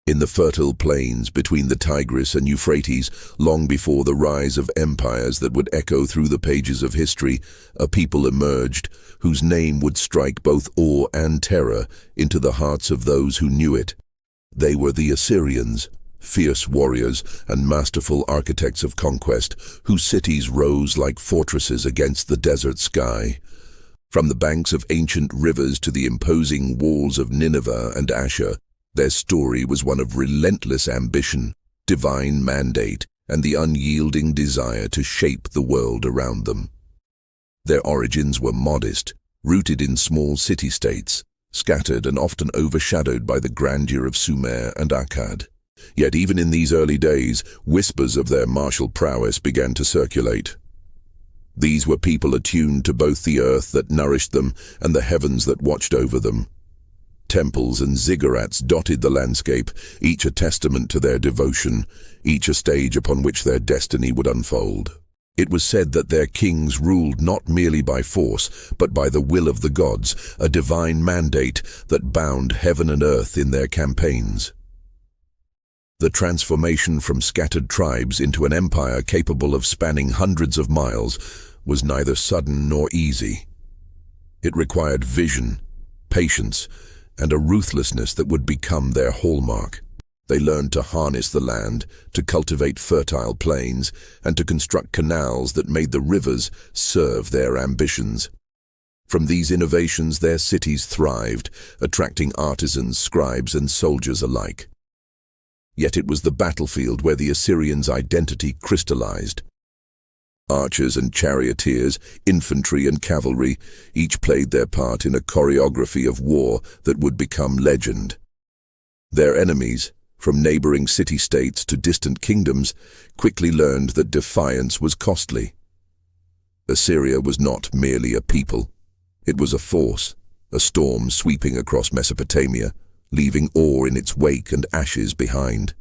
In the fertile plains between the Tigris and Euphrates, long before the rise of empires that would echo through the pages of history, a people emerged whose name would strike both awe and terror into the hearts of those who knew it. They were the Assyrians, fierce warriors and masterful architects of conquest, whose cities rose like fortresses against the desert sky. From the banks of ancient rivers to the imposing walls of Nineveh and Ashur, their story was one of relentless ambition, divine mandate, and the unyielding desire to shape the world around them. Their origins were modest, rooted in small city-states, scattered and often overshadowed by the grandeur of Sumer and Akkad. Yet even in these early days, whispers of their martial prowess began to circulate. These were people attuned to both the earth that nourished them and the heavens that watched over them. Temples and ziggurats dotted the landscape, each a testament to their devotion, each a stage upon which their destiny would unfold. It was said that their kings ruled not merely by force, but by the will of the gods, a divine mandate that bound heaven and earth in their campaigns. The transformation from scattered tribes into an empire capable of spanning hundreds of miles was neither sudden nor easy. It required vision, patience, and a ruthlessness that would become their hallmark. They learned to harness the land, to cultivate fertile plains, and to construct canals that made the rivers serve their ambitions. From these innovations, their cities thrived, attracting artisans, scribes, and soldiers alike. Yet it was the battlefield where the Assyrians' identity crystallized. Archers and charioteers, infantry and cavalry, each played their part in a choreography of war that would become legend. Their enemies, from neighboring city-states to distant kingdoms, quickly learned that defiance was costly. Assyria was not merely a people. It was a force, a storm sweeping across Mesopotamia, leaving ore in its wake and ashes behind.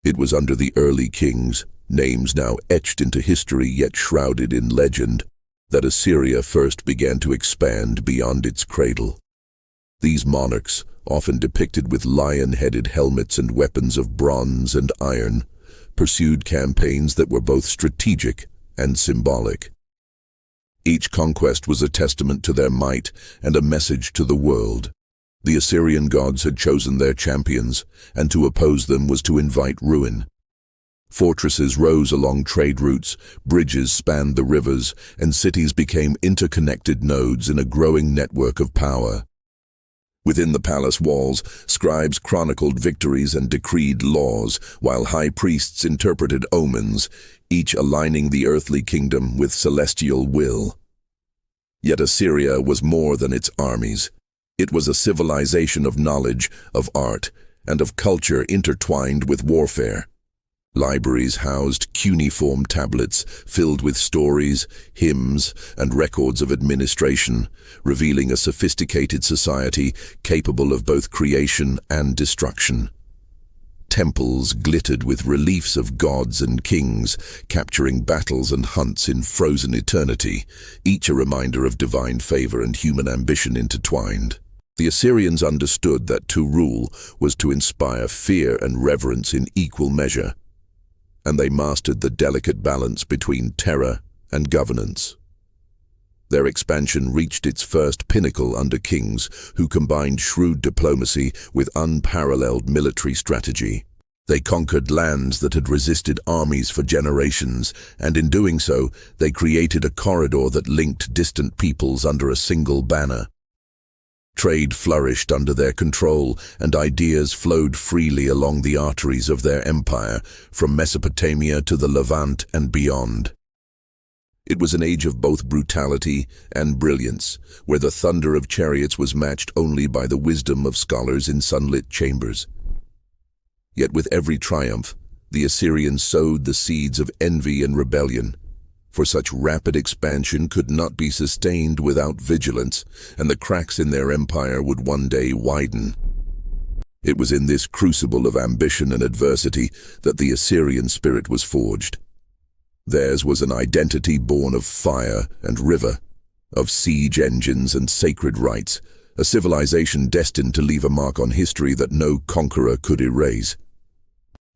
It was under the early kings, names now etched into history yet shrouded in legend, that Assyria first began to expand beyond its cradle. These monarchs, often depicted with lion-headed helmets and weapons of bronze and iron, pursued campaigns that were both strategic and symbolic. Each conquest was a testament to their might and a message to the world. The Assyrian gods had chosen their champions, and to oppose them was to invite ruin. Fortresses rose along trade routes, bridges spanned the rivers, and cities became interconnected nodes in a growing network of power. Within the palace walls, scribes chronicled victories and decreed laws, while high priests interpreted omens, each aligning the earthly kingdom with celestial will. Yet Assyria was more than its armies. It was a civilization of knowledge, of art, and of culture intertwined with warfare. Libraries housed cuneiform tablets filled with stories, hymns, and records of administration, revealing a sophisticated society capable of both creation and destruction. Temples glittered with reliefs of gods and kings, capturing battles and hunts in frozen eternity, each a reminder of divine favor and human ambition intertwined. The Assyrians understood that to rule was to inspire fear and reverence in equal measure, and they mastered the delicate balance between terror and governance. Their expansion reached its first pinnacle under kings who combined shrewd diplomacy with unparalleled military strategy. They conquered lands that had resisted armies for generations, and in doing so, they created a corridor that linked distant peoples under a single banner. Trade flourished under their control, and ideas flowed freely along the arteries of their empire, from Mesopotamia to the Levant and beyond. It was an age of both brutality and brilliance, where the thunder of chariots was matched only by the wisdom of scholars in sunlit chambers. Yet with every triumph, the Assyrians sowed the seeds of envy and rebellion, for such rapid expansion could not be sustained without vigilance, and the cracks in their empire would one day widen. It was in this crucible of ambition and adversity that the Assyrian spirit was forged. Theirs was an identity born of fire and river, of siege engines and sacred rites, a civilization destined to leave a mark on history that no conqueror could erase.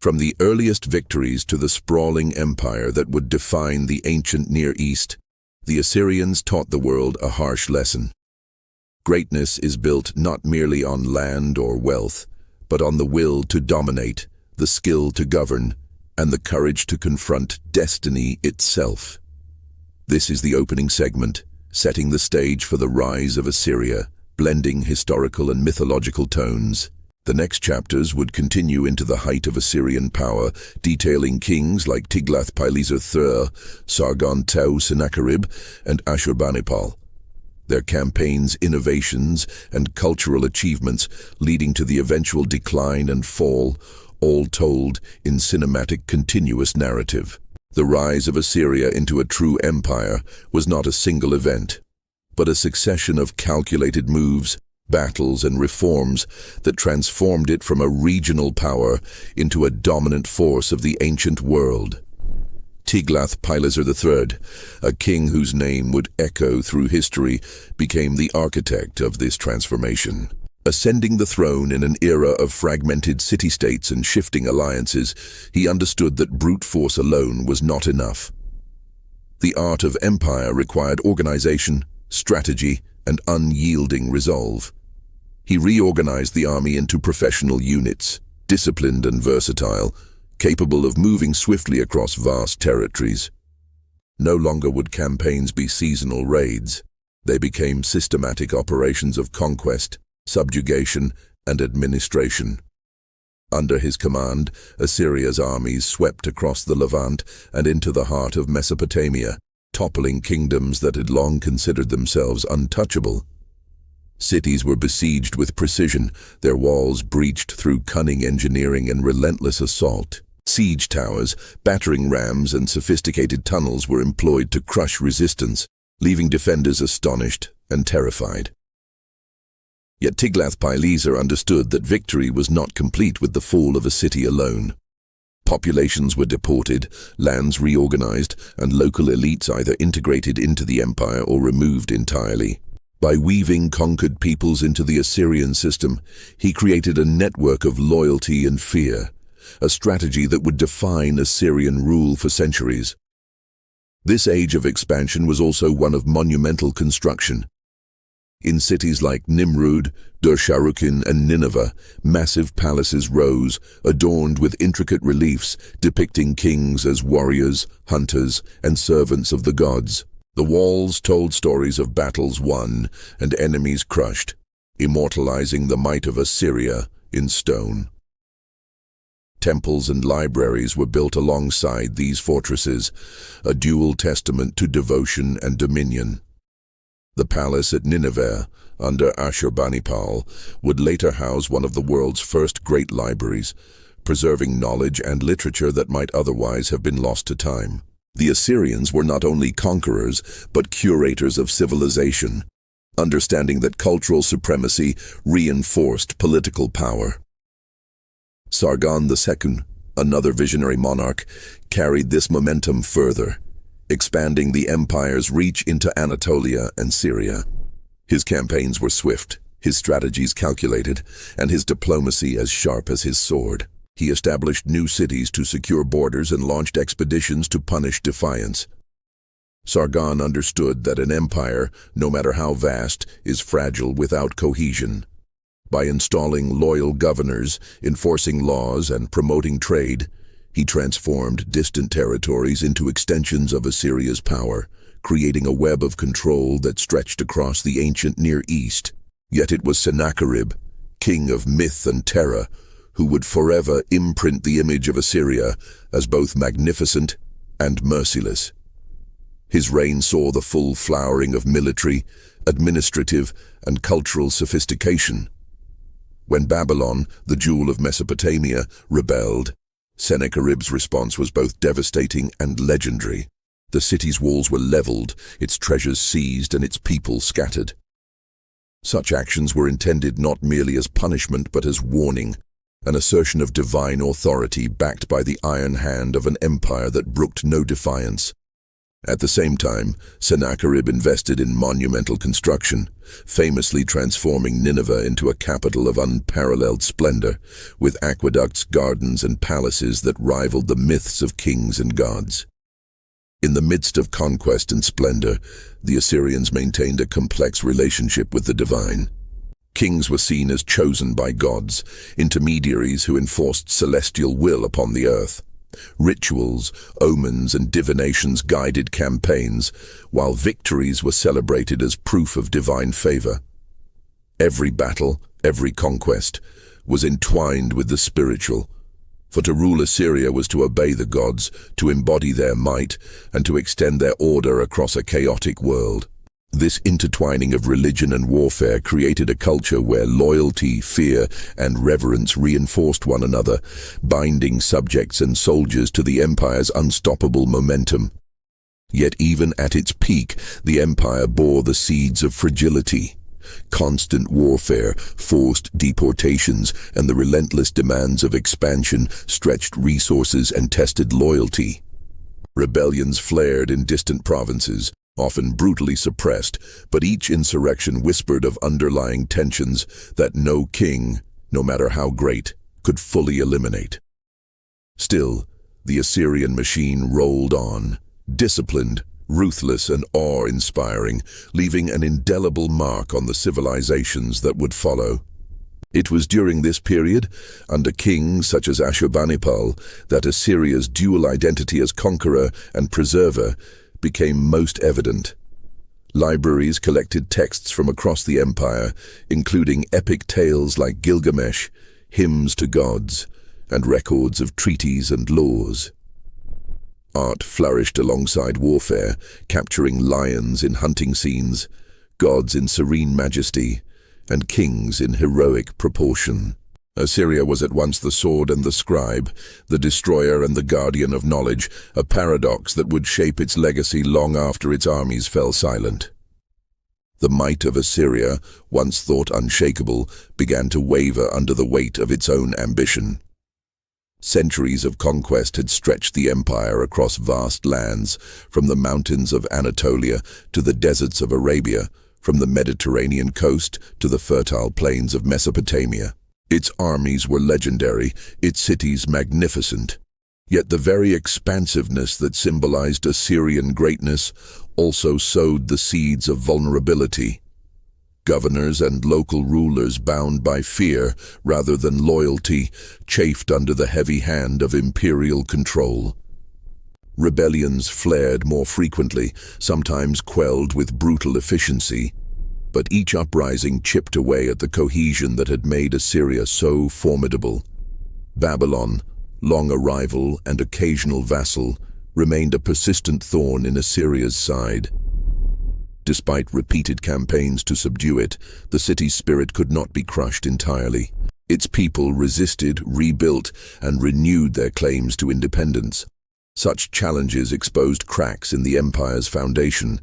From the earliest victories to the sprawling empire that would define the ancient Near East, the Assyrians taught the world a harsh lesson. Greatness is built not merely on land or wealth, but on the will to dominate, the skill to govern, and the courage to confront destiny itself. This is the opening segment, setting the stage for the rise of Assyria, blending historical and mythological tones. The next chapters would continue into the height of Assyrian power, detailing kings like Tiglath-Pileser III, Sargon-Sennacherib, and Ashurbanipal. Their campaigns, innovations, and cultural achievements leading to the eventual decline and fall, all told in cinematic continuous narrative. The rise of Assyria into a true empire was not a single event, but a succession of calculated moves, battles, and reforms that transformed it from a regional power into a dominant force of the ancient world. Tiglath-Pileser III, a king whose name would echo through history, became the architect of this transformation. Ascending the throne in an era of fragmented city-states and shifting alliances, he understood that brute force alone was not enough. The art of empire required organization, strategy, and unyielding resolve. He reorganized the army into professional units, disciplined and versatile, capable of moving swiftly across vast territories. No longer would campaigns be seasonal raids. They became systematic operations of conquest, subjugation, and administration. Under his command, Assyria's armies swept across the Levant and into the heart of Mesopotamia, toppling kingdoms that had long considered themselves untouchable. Cities were besieged with precision, their walls breached through cunning engineering and relentless assault. Siege towers, battering rams, and sophisticated tunnels were employed to crush resistance, leaving defenders astonished and terrified. Yet Tiglath-Pileser understood that victory was not complete with the fall of a city alone. Populations were deported, lands reorganized, and local elites either integrated into the empire or removed entirely. By weaving conquered peoples into the Assyrian system, he created a network of loyalty and fear, a strategy that would define Assyrian rule for centuries. This age of expansion was also one of monumental construction. In cities like Nimrud, Dur-Sharrukin, and Nineveh, massive palaces rose, adorned with intricate reliefs depicting kings as warriors, hunters, and servants of the gods. The walls told stories of battles won and enemies crushed, immortalizing the might of Assyria in stone. Temples and libraries were built alongside these fortresses, a dual testament to devotion and dominion. The palace at Nineveh, under Ashurbanipal, would later house one of the world's first great libraries, preserving knowledge and literature that might otherwise have been lost to time. The Assyrians were not only conquerors, but curators of civilization, understanding that cultural supremacy reinforced political power. Sargon II, another visionary monarch, carried this momentum further, expanding the empire's reach into Anatolia and Syria. His campaigns were swift, his strategies calculated, and his diplomacy as sharp as his sword. He established new cities to secure borders and launched expeditions to punish defiance. Sargon understood that an empire, no matter how vast, is fragile without cohesion. By installing loyal governors, enforcing laws, and promoting trade, he transformed distant territories into extensions of Assyria's power, creating a web of control that stretched across the ancient Near East. Yet it was Sennacherib, king of myth and terror, who would forever imprint the image of Assyria as both magnificent and merciless. His reign saw the full flowering of military, administrative, and cultural sophistication. When Babylon, the jewel of Mesopotamia, rebelled, Sennacherib's response was both devastating and legendary. The city's walls were leveled, its treasures seized, and its people scattered. Such actions were intended not merely as punishment but as warning, an assertion of divine authority backed by the iron hand of an empire that brooked no defiance. At the same time, Sennacherib invested in monumental construction, famously transforming Nineveh into a capital of unparalleled splendor, with aqueducts, gardens, and palaces that rivaled the myths of kings and gods. In the midst of conquest and splendor, the Assyrians maintained a complex relationship with the divine. Kings were seen as chosen by gods, intermediaries who enforced celestial will upon the earth. Rituals, omens, and divinations guided campaigns, while victories were celebrated as proof of divine favor. Every battle, every conquest, was entwined with the spiritual. For to rule Assyria was to obey the gods, to embody their might, and to extend their order across a chaotic world. This intertwining of religion and warfare created a culture where loyalty, fear, and reverence reinforced one another, binding subjects and soldiers to the empire's unstoppable momentum. Yet even at its peak, the empire bore the seeds of fragility. Constant warfare, forced deportations, and the relentless demands of expansion stretched resources and tested loyalty. Rebellions flared in distant provinces, often brutally suppressed, but each insurrection whispered of underlying tensions that no king, no matter how great, could fully eliminate. Still, the Assyrian machine rolled on, disciplined, ruthless, and awe-inspiring, leaving an indelible mark on the civilizations that would follow. It was during this period, under kings such as Ashurbanipal, that Assyria's dual identity as conqueror and preserver became most evident. Libraries collected texts from across the empire, including epic tales like Gilgamesh, hymns to gods, and records of treaties and laws. Art flourished alongside warfare, capturing lions in hunting scenes, gods in serene majesty, and kings in heroic proportion. Assyria was at once the sword and the scribe, the destroyer and the guardian of knowledge, a paradox that would shape its legacy long after its armies fell silent. The might of Assyria, once thought unshakable, began to waver under the weight of its own ambition. Centuries of conquest had stretched the empire across vast lands, from the mountains of Anatolia to the deserts of Arabia, from the Mediterranean coast to the fertile plains of Mesopotamia. Its armies were legendary, its cities magnificent. Yet the very expansiveness that symbolized Assyrian greatness also sowed the seeds of vulnerability. Governors and local rulers, bound by fear rather than loyalty, chafed under the heavy hand of imperial control. Rebellions flared more frequently, sometimes quelled with brutal efficiency. But each uprising chipped away at the cohesion that had made Assyria so formidable. Babylon, long a rival and occasional vassal, remained a persistent thorn in Assyria's side. Despite repeated campaigns to subdue it, the city's spirit could not be crushed entirely. Its people resisted, rebuilt, and renewed their claims to independence. Such challenges exposed cracks in the empire's foundation.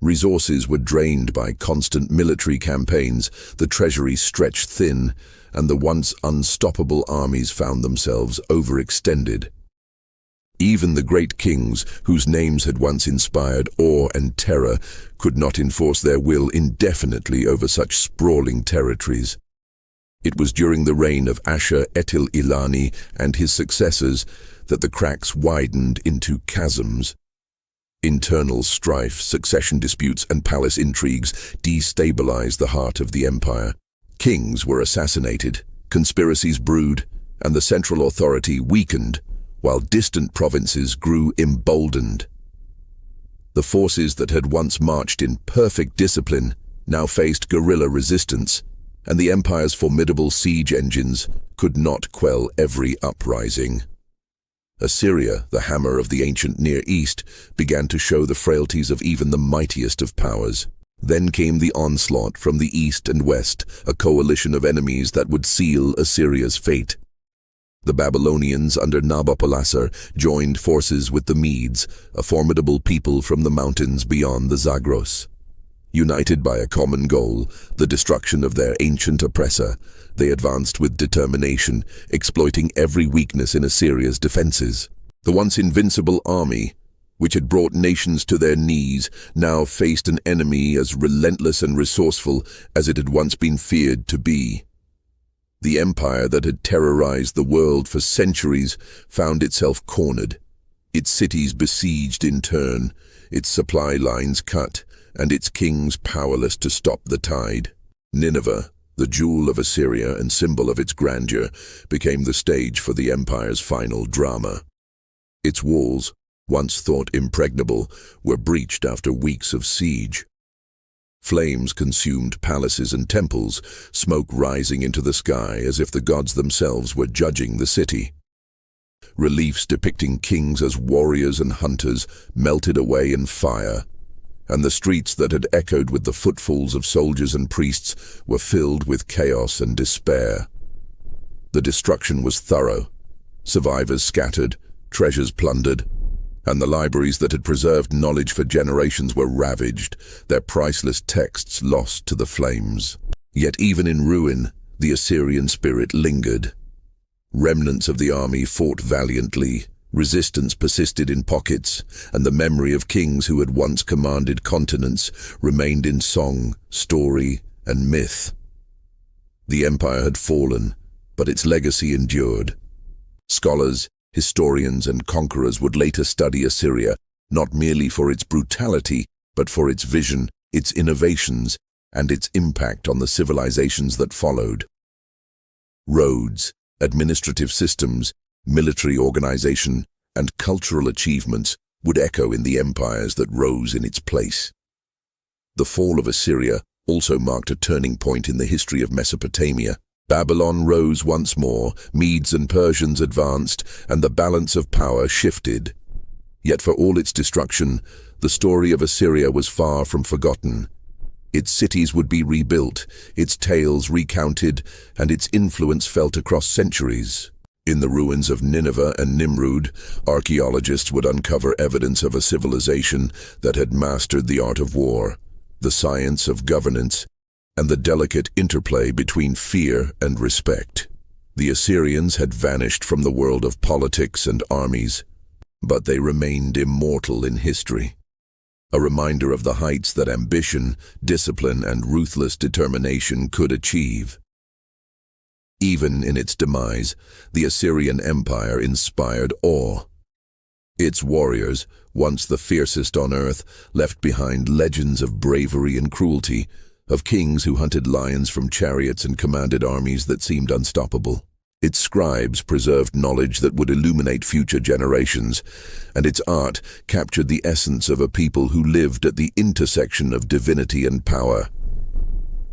Resources were drained by constant military campaigns, the treasury stretched thin, and the once unstoppable armies found themselves overextended. Even the great kings, whose names had once inspired awe and terror, could not enforce their will indefinitely over such sprawling territories. It was during the reign of Ashur-etil-ilani and his successors that the cracks widened into chasms. Internal strife, succession disputes, and palace intrigues destabilized the heart of the empire. Kings were assassinated, conspiracies brewed, and the central authority weakened, while distant provinces grew emboldened. The forces that had once marched in perfect discipline now faced guerrilla resistance, and the empire's formidable siege engines could not quell every uprising. Assyria, the hammer of the ancient Near East, began to show the frailties of even the mightiest of powers. Then came the onslaught from the east and west, a coalition of enemies that would seal Assyria's fate. The Babylonians under Nabopolassar joined forces with the Medes, a formidable people from the mountains beyond the Zagros. United by a common goal, the destruction of their ancient oppressor, they advanced with determination, exploiting every weakness in Assyria's defenses. The once invincible army, which had brought nations to their knees, now faced an enemy as relentless and resourceful as it had once been feared to be. The empire that had terrorized the world for centuries found itself cornered, its cities besieged in turn, its supply lines cut, and its kings powerless to stop the tide. Nineveh, the jewel of Assyria and symbol of its grandeur, became the stage for the empire's final drama. Its walls, once thought impregnable, were breached after weeks of siege. Flames consumed palaces and temples, smoke rising into the sky as if the gods themselves were judging the city. Reliefs depicting kings as warriors and hunters melted away in fire, and the streets that had echoed with the footfalls of soldiers and priests were filled with chaos and despair. The destruction was thorough, survivors scattered, treasures plundered, and the libraries that had preserved knowledge for generations were ravaged, their priceless texts lost to the flames. Yet even in ruin, the Assyrian spirit lingered. Remnants of the army fought valiantly, resistance persisted in pockets, and the memory of kings who had once commanded continents remained in song, story, and myth. The empire had fallen, but its legacy endured. Scholars, historians, and conquerors would later study Assyria, not merely for its brutality, but for its vision, its innovations, and its impact on the civilizations that followed. Roads, administrative systems, military organization, and cultural achievements would echo in the empires that rose in its place. The fall of Assyria also marked a turning point in the history of Mesopotamia. Babylon rose once more, Medes and Persians advanced, and the balance of power shifted. Yet for all its destruction, the story of Assyria was far from forgotten. Its cities would be rebuilt, its tales recounted, and its influence felt across centuries. In the ruins of Nineveh and Nimrud, archaeologists would uncover evidence of a civilization that had mastered the art of war, the science of governance, and the delicate interplay between fear and respect. The Assyrians had vanished from the world of politics and armies, but they remained immortal in history. A reminder of the heights that ambition, discipline, and ruthless determination could achieve. Even in its demise, the Assyrian Empire inspired awe. Its warriors, once the fiercest on earth, left behind legends of bravery and cruelty, of kings who hunted lions from chariots and commanded armies that seemed unstoppable. Its scribes preserved knowledge that would illuminate future generations, and its art captured the essence of a people who lived at the intersection of divinity and power.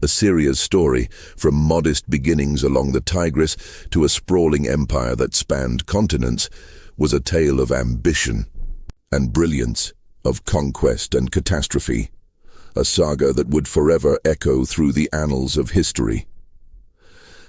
Assyria's story, from modest beginnings along the Tigris to a sprawling empire that spanned continents, was a tale of ambition and brilliance, of conquest and catastrophe, a saga that would forever echo through the annals of history.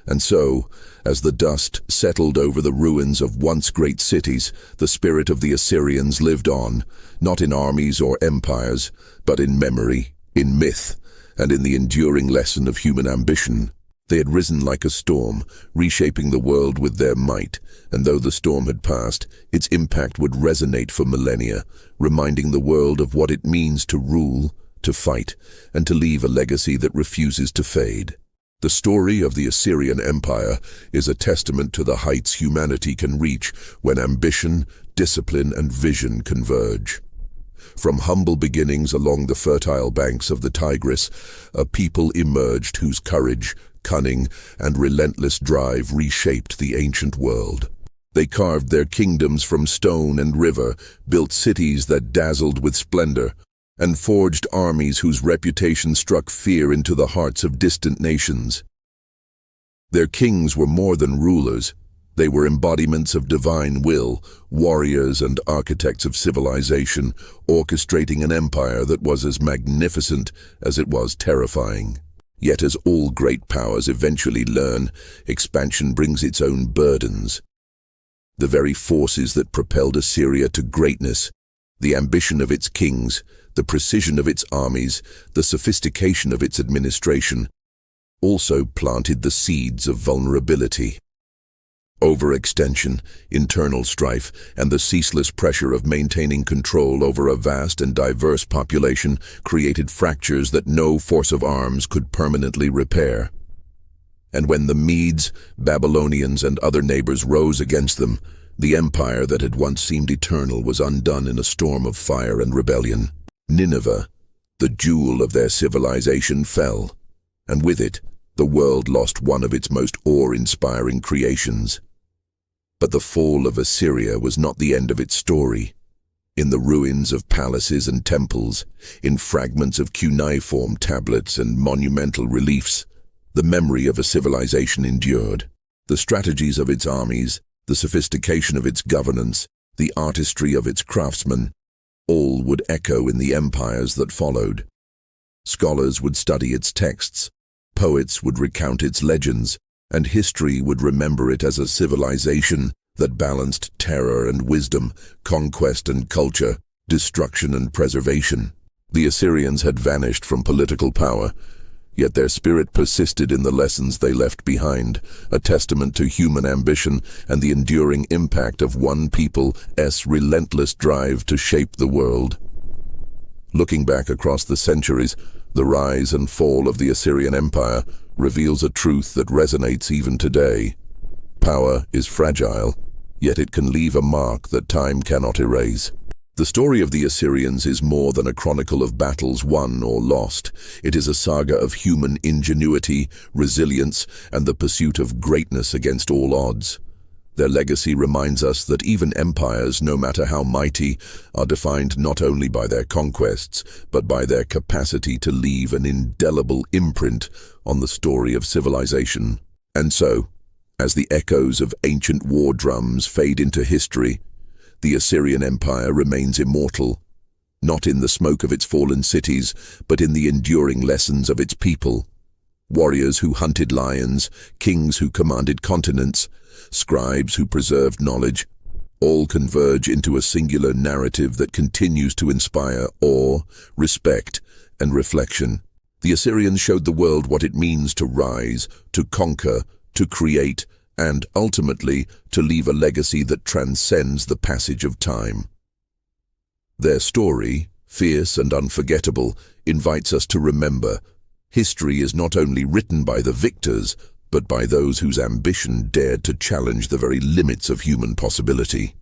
And so, as the dust settled over the ruins of once great cities, the spirit of the Assyrians lived on, not in armies or empires, but in memory, in myth, and in the enduring lesson of human ambition. They had risen like a storm, reshaping the world with their might, and though the storm had passed, its impact would resonate for millennia, reminding the world of what it means to rule, to fight, and to leave a legacy that refuses to fade. The story of the Assyrian Empire is a testament to the heights humanity can reach when ambition, discipline, and vision converge. From humble beginnings along the fertile banks of the Tigris, a people emerged whose courage, cunning, and relentless drive reshaped the ancient world. They carved their kingdoms from stone and river, built cities that dazzled with splendor, and forged armies whose reputation struck fear into the hearts of distant nations. Their kings were more than rulers. They were embodiments of divine will, warriors and architects of civilization, orchestrating an empire that was as magnificent as it was terrifying. Yet as all great powers eventually learn, expansion brings its own burdens. The very forces that propelled Assyria to greatness, the ambition of its kings, the precision of its armies, the sophistication of its administration, also planted the seeds of vulnerability. Overextension, internal strife, and the ceaseless pressure of maintaining control over a vast and diverse population created fractures that no force of arms could permanently repair. And when the Medes, Babylonians, and other neighbors rose against them, the empire that had once seemed eternal was undone in a storm of fire and rebellion. Nineveh, the jewel of their civilization, fell, and with it, the world lost one of its most awe-inspiring creations. But the fall of Assyria was not the end of its story. In the ruins of palaces and temples, in fragments of cuneiform tablets and monumental reliefs, the memory of a civilization endured. The strategies of its armies, the sophistication of its governance, the artistry of its craftsmen, all would echo in the empires that followed. Scholars would study its texts, poets would recount its legends, and history would remember it as a civilization that balanced terror and wisdom, conquest and culture, destruction and preservation. The Assyrians had vanished from political power, yet their spirit persisted in the lessons they left behind, a testament to human ambition and the enduring impact of one people's relentless drive to shape the world. Looking back across the centuries, the rise and fall of the Assyrian Empire reveals a truth that resonates even today. Power is fragile, yet it can leave a mark that time cannot erase. The story of the Assyrians is more than a chronicle of battles won or lost. It is a saga of human ingenuity, resilience, and the pursuit of greatness against all odds. Their legacy reminds us that even empires, no matter how mighty, are defined not only by their conquests, but by their capacity to leave an indelible imprint on the story of civilization. And so, as the echoes of ancient war drums fade into history, the Assyrian Empire remains immortal, not in the smoke of its fallen cities, but in the enduring lessons of its people. Warriors who hunted lions, kings who commanded continents, scribes who preserved knowledge, all converge into a singular narrative that continues to inspire awe, respect, and reflection. The Assyrians showed the world what it means to rise, to conquer, to create, and ultimately to leave a legacy that transcends the passage of time. Their story, fierce and unforgettable, invites us to remember history is not only written by the victors, but by those whose ambition dared to challenge the very limits of human possibility.